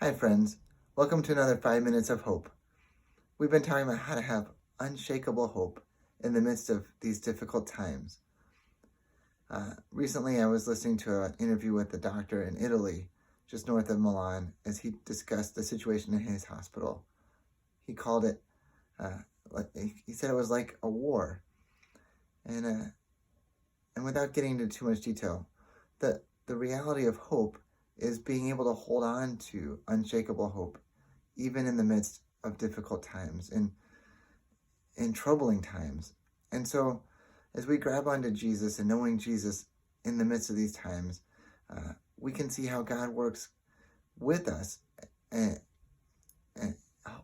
Hi, friends. Welcome to another 5 Minutes of Hope. We've been talking about how to have unshakable hope in the midst of these difficult times. Recently, I was listening to an interview with a doctor in Italy, just north of Milan, as he discussed the situation in his hospital. He called it, uh, he said it was like a war. And without getting into too much detail, the reality of hope is being able to hold on to unshakable hope, even in the midst of difficult times and in troubling times. And so, as we grab onto Jesus and knowing Jesus in the midst of these times, we can see how God works with us and, and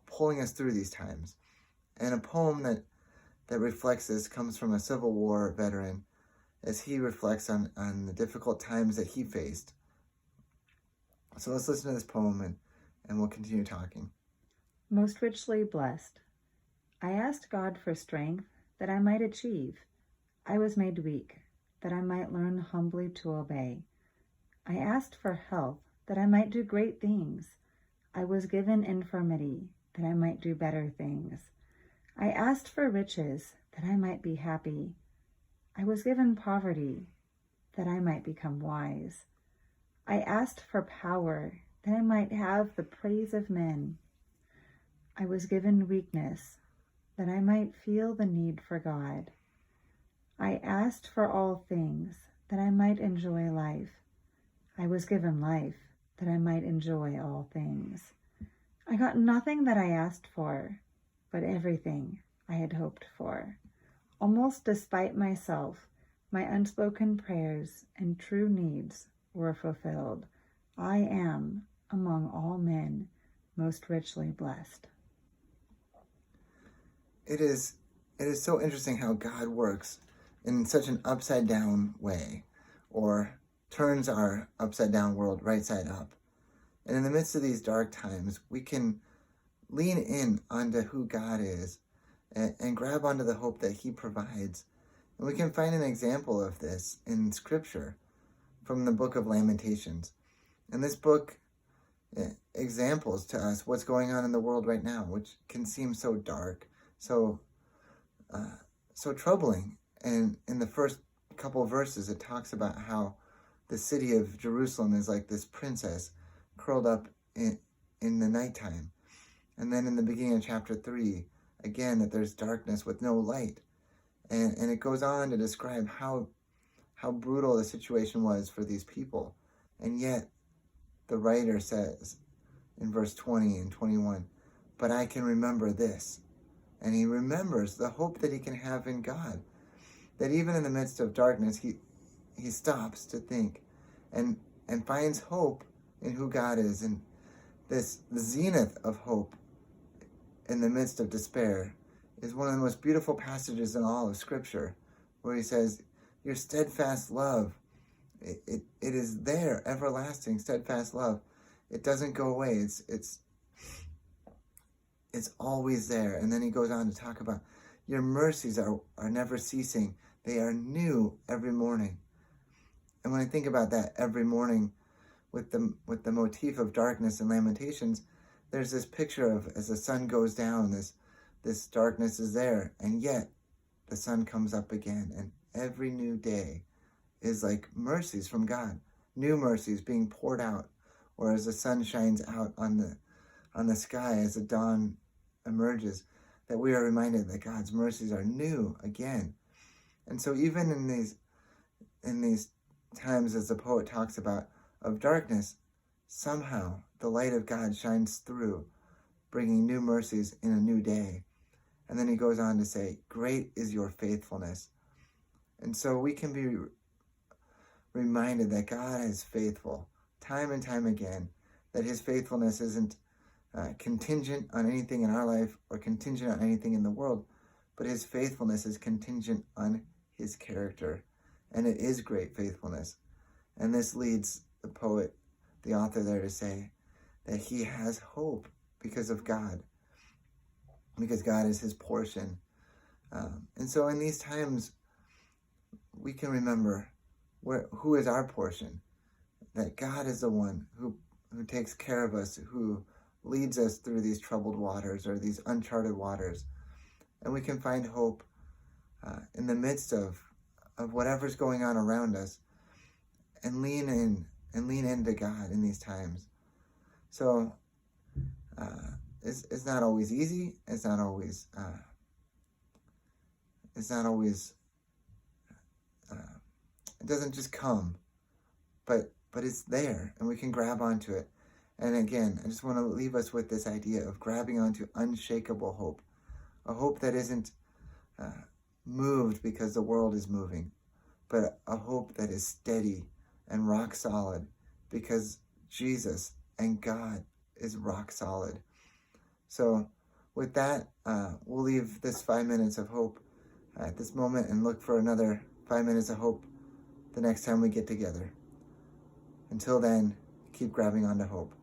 pulling us through these times. And a poem that reflects this comes from a Civil War veteran as he reflects on the difficult times that he faced. So let's listen to this poem and we'll continue talking. Most richly blessed. I asked God for strength that I might achieve. I was made weak that I might learn humbly to obey. I asked for health that I might do great things. I was given infirmity that I might do better things. I asked for riches that I might be happy. I was given poverty that I might become wise. I asked for power that I might have the praise of men. I was given weakness that I might feel the need for God. I asked for all things that I might enjoy life. I was given life that I might enjoy all things. I got nothing that I asked for, but everything I had hoped for. Almost despite myself, my unspoken prayers and true needs were fulfilled. I am, among all men, most richly blessed. It is so interesting how God works in such an upside down way, or turns our upside down world right side up. And in the midst of these dark times, we can lean in onto who God is and grab onto the hope that He provides. And we can find an example of this in Scripture from the book of Lamentations. And this book examples to us what's going on in the world right now, which can seem so dark, so troubling. And in the first couple of verses, it talks about how the city of Jerusalem is like this princess curled up in the nighttime. And then in the beginning of chapter 3, again, that there's darkness with no light. And it goes on to describe how brutal the situation was for these people. And yet, the writer says in verse 20 and 21, but I can remember this. And he remembers the hope that he can have in God. That even in the midst of darkness, he stops to think and finds hope in who God is. And this the zenith of hope in the midst of despair is one of the most beautiful passages in all of Scripture, where he says, your steadfast love, it is there, everlasting, steadfast love. It doesn't go away. It's always there. And then he goes on to talk about your mercies are never ceasing. They are new every morning. And when I think about that every morning with the motif of darkness and Lamentations, there's this picture of as the sun goes down, this darkness is there, and yet the sun comes up again, and every new day is like mercies from God, new mercies being poured out, or as the sun shines out on the sky as the dawn emerges, that we are reminded that God's mercies are new again. And so even in these times, as the poet talks about, of darkness, somehow the light of God shines through, bringing new mercies in a new day. And then he goes on to say, great is your faithfulness. And so we can be reminded that God is faithful time and time again, that his faithfulness isn't contingent on anything in our life or contingent on anything in the world, but his faithfulness is contingent on his character. And it is great faithfulness. And this leads the poet, the author there, to say that he has hope because of God, because God is his portion. And so in these times, we can remember who is our portion, that God is the one who who takes care of us, who leads us through these troubled waters or these uncharted waters. And we can find hope in the midst of whatever's going on around us, and lean into God in these times. So it's not always easy. It's not always it doesn't just come, but it's there, and we can grab onto it. And again, I just want to leave us with this idea of grabbing onto unshakable hope, a hope that isn't moved because the world is moving, but a hope that is steady and rock solid because Jesus and God is rock solid. So with that, we'll leave this 5 minutes of hope at this moment and look for another 5 minutes of hope the next time we get together. Until then, keep grabbing onto hope.